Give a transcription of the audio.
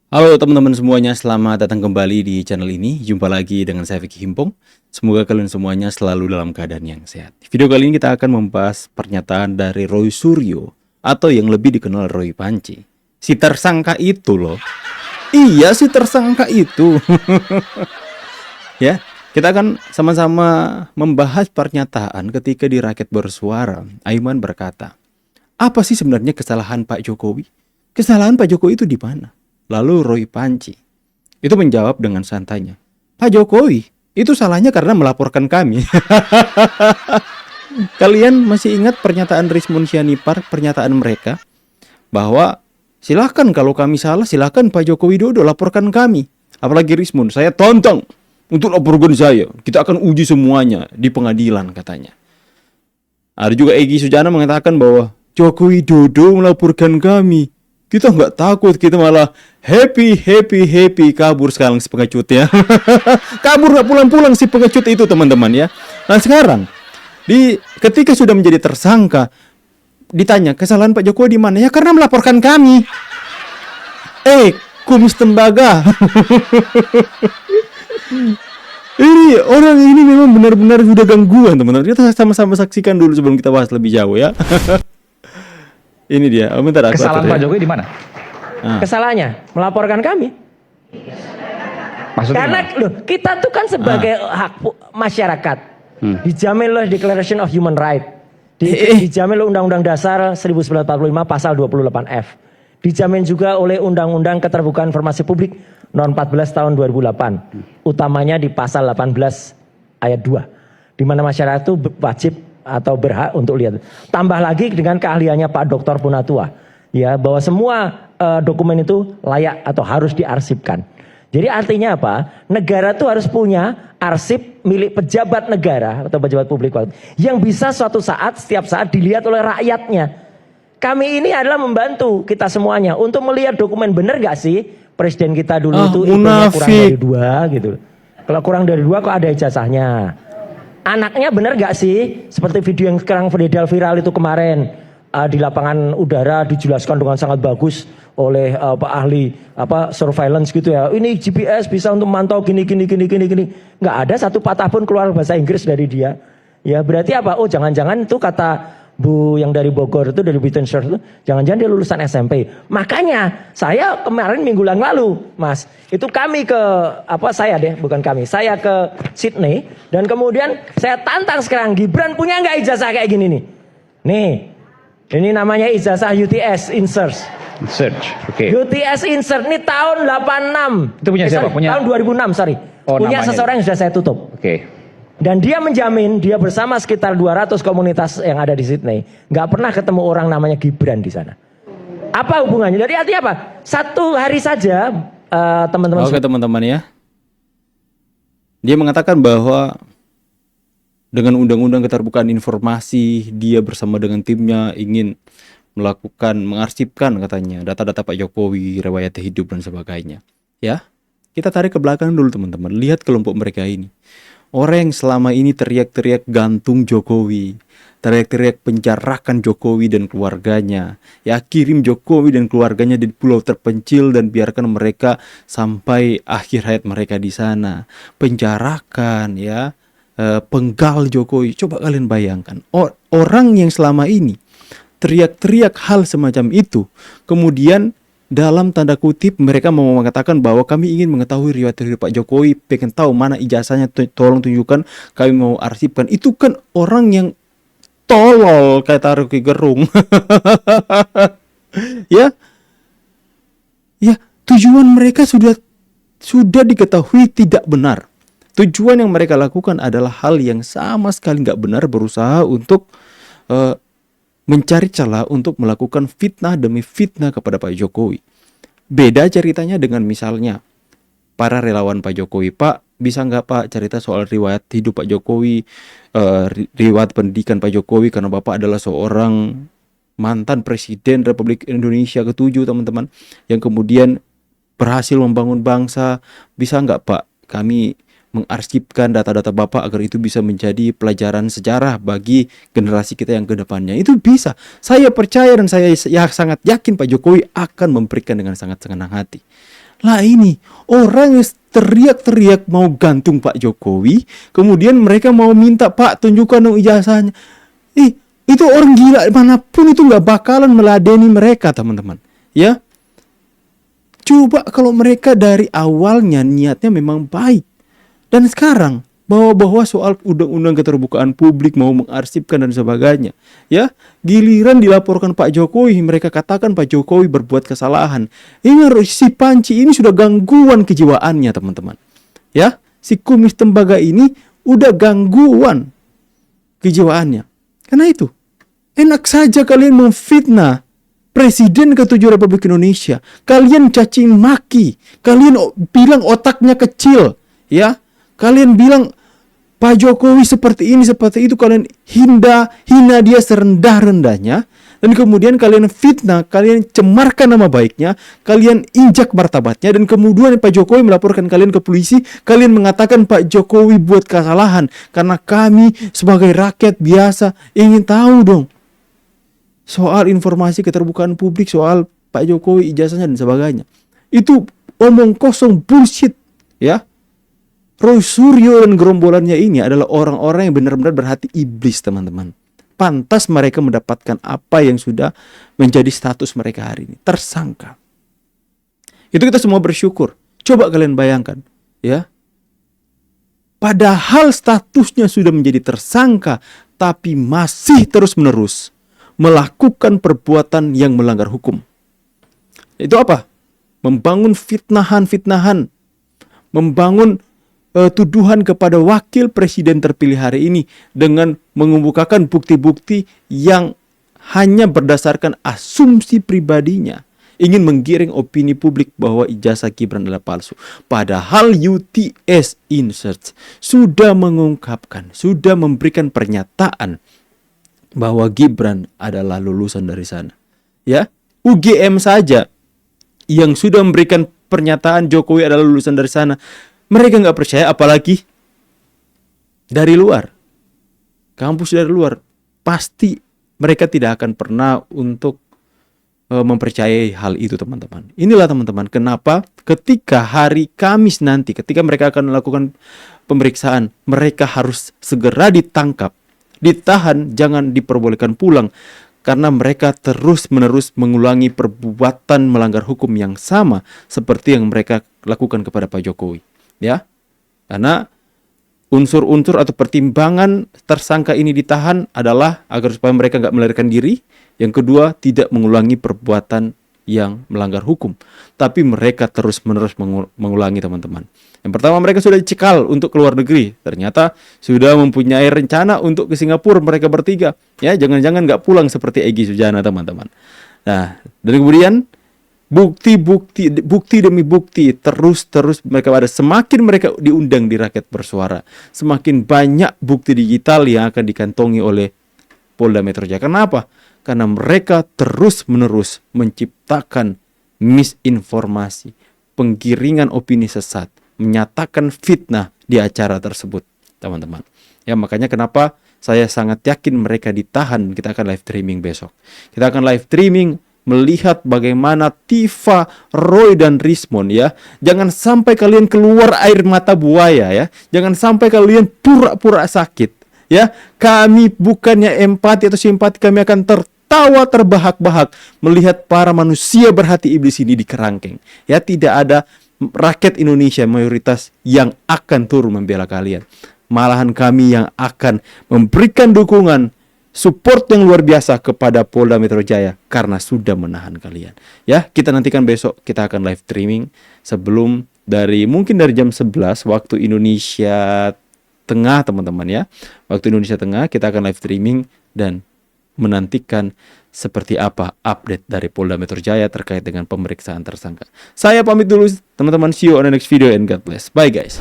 Halo teman-teman semuanya, selamat datang kembali di channel ini. Jumpa lagi dengan saya Vicky Himpong. Semoga kalian semuanya selalu dalam keadaan yang sehat. Di video kali ini kita akan membahas pernyataan dari Roy Suryo atau yang lebih dikenal Roy Panci. Si tersangka itu loh. Iya, si tersangka itu. Ya, kita akan sama-sama membahas pernyataan ketika di Rakyat Bersuara. Aiman berkata, apa sih sebenarnya kesalahan Pak Jokowi? Kesalahan Pak Jokowi itu di mana? Lalu Roy Panci itu menjawab dengan santainya, Pak Jokowi itu salahnya karena melaporkan kami. Kalian masih ingat pernyataan Rismon Sianipar, pernyataan mereka bahwa silahkan kalau kami salah, silahkan Pak Joko Widodo laporkan kami. Apalagi Rismon, saya tonton untuk laporkan saya. Kita akan uji semuanya di pengadilan katanya. Ada juga Egy Sujana mengatakan bahwa Joko Widodo melaporkan kami. Kita nggak takut, kita malah happy kabur sekarang si pengecut ya. Kabur nggak pulang-pulang si pengecut itu teman-teman ya. Nah sekarang ketika sudah menjadi tersangka ditanya kesalahan Pak Jokowi di mana, ya karena melaporkan kami. Kumis tembaga. Ini orang ini memang benar-benar sudah gangguan teman-teman. Kita sama-sama saksikan dulu sebelum kita bahas lebih jauh ya. Ini dia. Bentar, kesalahan Pak Jokowi di mana? Kesalahannya melaporkan kami. Maksudnya Karena loh, kita tuh kan sebagai hak masyarakat dijamin loh Declaration of Human Rights, dijamin loh Undang-Undang Dasar 1945 pasal 28F, dijamin juga oleh Undang-Undang Keterbukaan Informasi Publik Nomor 14 tahun 2008, utamanya di pasal 18 ayat 2, di mana masyarakat itu wajib atau berhak untuk lihat. Tambah lagi dengan keahliannya Pak Dr. Punatua, ya, bahwa semua dokumen itu layak atau harus diarsipkan. Jadi artinya apa? Negara itu harus punya arsip milik pejabat negara atau pejabat publik yang bisa suatu saat, setiap saat dilihat oleh rakyatnya. Kami ini adalah membantu kita semuanya untuk melihat dokumen, bener gak sih presiden kita dulu itu IQ-nya kurang dari 2 gitu. Kalau kurang dari 2 kok ada ijazahnya. Anaknya benar gak sih? Seperti video yang sekarang beredar viral itu kemarin di lapangan udara dijelaskan dengan sangat bagus oleh Pak ahli surveillance gitu ya. Ini GPS bisa untuk memantau gini. Nggak ada satu patah pun keluar bahasa Inggris dari dia. Ya berarti apa? Oh jangan-jangan itu kata Bu yang dari Bogor itu, dari Buitenshaw itu, jangan-jangan dia lulusan SMP. Makanya saya kemarin minggu yang lalu, Mas, itu kami ke saya ke Sydney dan kemudian saya tantang sekarang, Gibran punya nggak ijazah kayak gini nih? Nih, ini namanya ijazah UTS Insert. Oke. UTS Insert ini tahun 86. Itu punya siapa? Tahun 2006, sorry. Oh, punya namanya. seseorang yang sudah saya tutup. Oke. Dan dia menjamin, dia bersama sekitar 200 komunitas yang ada di Sydney, nggak pernah ketemu orang namanya Gibran di sana. Apa hubungannya? Jadi artinya apa? Satu hari saja, teman-teman. Oke teman-teman ya. Dia mengatakan bahwa dengan Undang-Undang Keterbukaan Informasi, dia bersama dengan timnya ingin mengarsipkan katanya data-data Pak Jokowi, riwayat hidup dan sebagainya. Ya, kita tarik ke belakang dulu teman-teman. Lihat kelompok mereka ini. Orang yang selama ini teriak-teriak gantung Jokowi, teriak-teriak penjarakan Jokowi dan keluarganya, ya kirim Jokowi dan keluarganya di pulau terpencil dan biarkan mereka sampai akhir hayat mereka di sana, penjarakan ya, penggal Jokowi. Coba kalian bayangkan, orang yang selama ini teriak-teriak hal semacam itu, kemudian dalam tanda kutip mereka mau mengatakan bahwa kami ingin mengetahui riwayat hidup Pak Jokowi, pengen tahu mana ijazahnya, tolong tunjukkan, kami mau arsipkan. Itu kan orang yang tolol kayak Rocky Gerung. ya tujuan mereka sudah diketahui tidak benar. Tujuan yang mereka lakukan adalah hal yang sama sekali nggak benar, berusaha untuk mencari celah untuk melakukan fitnah demi fitnah kepada Pak Jokowi. Beda ceritanya dengan misalnya para relawan Pak Jokowi. Pak, bisa nggak Pak cerita soal riwayat hidup Pak Jokowi, riwayat pendidikan Pak Jokowi, karena Bapak adalah seorang mantan Presiden Republik Indonesia ke-7 teman-teman, yang kemudian berhasil membangun bangsa. Bisa nggak Pak kami mengarsipkan data-data Bapak agar itu bisa menjadi pelajaran sejarah bagi generasi kita yang kedepannya? Itu bisa. Saya percaya dan saya sangat yakin Pak Jokowi akan memberikan dengan sangat senang hati. Lah ini orang yang teriak-teriak mau gantung Pak Jokowi, kemudian mereka mau minta, Pak tunjukkan dong ijazahnya. Itu orang gila manapun itu nggak bakalan meladeni mereka, teman-teman. Ya, coba kalau mereka dari awalnya niatnya memang baik. Dan sekarang bawa-bawa soal undang-undang keterbukaan publik, mau mengarsipkan dan sebagainya. Ya, giliran dilaporkan Pak Jokowi, mereka katakan Pak Jokowi berbuat kesalahan. Ini si Panci ini sudah gangguan kejiwaannya, teman-teman. Ya, si kumis tembaga ini udah gangguan kejiwaannya. Karena itu, enak saja kalian memfitnah Presiden ke-7 Republik Indonesia. Kalian caci maki, kalian bilang otaknya kecil, ya. Kalian bilang Pak Jokowi seperti ini, seperti itu, kalian hina dia serendah-rendahnya, dan kemudian kalian fitnah, kalian cemarkan nama baiknya, kalian injak martabatnya, dan kemudian Pak Jokowi melaporkan kalian ke polisi, kalian mengatakan Pak Jokowi buat kesalahan, karena kami sebagai rakyat biasa ingin tahu dong soal informasi keterbukaan publik, soal Pak Jokowi ijazahnya dan sebagainya. Itu omong kosong, bullshit, ya. Roy Suryo dan gerombolannya ini adalah orang-orang yang benar-benar berhati iblis, teman-teman. Pantas mereka mendapatkan apa yang sudah menjadi status mereka hari ini, tersangka. Itu kita semua bersyukur. Coba kalian bayangkan, ya. Padahal statusnya sudah menjadi tersangka, tapi masih terus-menerus melakukan perbuatan yang melanggar hukum. Itu apa? Membangun fitnahan-fitnahan, membangun tuduhan kepada wakil presiden terpilih hari ini dengan mengemukakan bukti-bukti yang hanya berdasarkan asumsi pribadinya, ingin menggiring opini publik bahwa ijazah Gibran adalah palsu. Padahal UTS Insights sudah mengungkapkan, sudah memberikan pernyataan bahwa Gibran adalah lulusan dari sana. Ya, UGM saja yang sudah memberikan pernyataan Jokowi adalah lulusan dari sana. Mereka nggak percaya, apalagi dari luar. Kampus dari luar. Pasti mereka tidak akan pernah untuk mempercayai hal itu, teman-teman. Inilah, teman-teman, kenapa ketika hari Kamis nanti, ketika mereka akan melakukan pemeriksaan, mereka harus segera ditangkap, ditahan, jangan diperbolehkan pulang. Karena mereka terus-menerus mengulangi perbuatan melanggar hukum yang sama seperti yang mereka lakukan kepada Pak Jokowi. Ya, karena unsur-unsur atau pertimbangan tersangka ini ditahan adalah agar supaya mereka nggak melarikan diri. Yang kedua, tidak mengulangi perbuatan yang melanggar hukum. Tapi mereka terus-menerus mengulangi, teman-teman. Yang pertama, mereka sudah dicekal untuk keluar negeri. Ternyata sudah mempunyai rencana untuk ke Singapura mereka bertiga. Ya, jangan-jangan nggak pulang seperti Egy Sujana, teman-teman. Nah, dan kemudian bukti demi bukti terus mereka ada. Semakin mereka diundang di Rakyat Bersuara, semakin banyak bukti digital yang akan dikantongi oleh Polda Metro Jaya. Kenapa? Karena mereka terus-menerus menciptakan misinformasi, penggiringan opini sesat, menyatakan fitnah di acara tersebut, teman-teman. Ya, makanya kenapa saya sangat yakin mereka ditahan. Kita akan live streaming besok. Kita akan live streaming melihat bagaimana Tifa, Roy, dan Rismon, ya. Jangan sampai kalian keluar air mata buaya, ya. Jangan sampai kalian pura-pura sakit, ya. Kami bukannya empati atau simpati, kami akan tertawa terbahak-bahak melihat para manusia berhati iblis ini dikerangkeng. Ya, tidak ada rakyat Indonesia mayoritas yang akan turun membela kalian. Malahan kami yang akan memberikan dukungan, support yang luar biasa kepada Polda Metro Jaya karena sudah menahan kalian. Ya, kita nantikan besok kita akan live streaming sebelum mungkin dari jam 11 waktu Indonesia Tengah, teman-teman, ya. Waktu Indonesia Tengah kita akan live streaming dan menantikan seperti apa update dari Polda Metro Jaya terkait dengan pemeriksaan tersangka. Saya pamit dulu, teman-teman. See you on the next video and God bless. Bye, guys.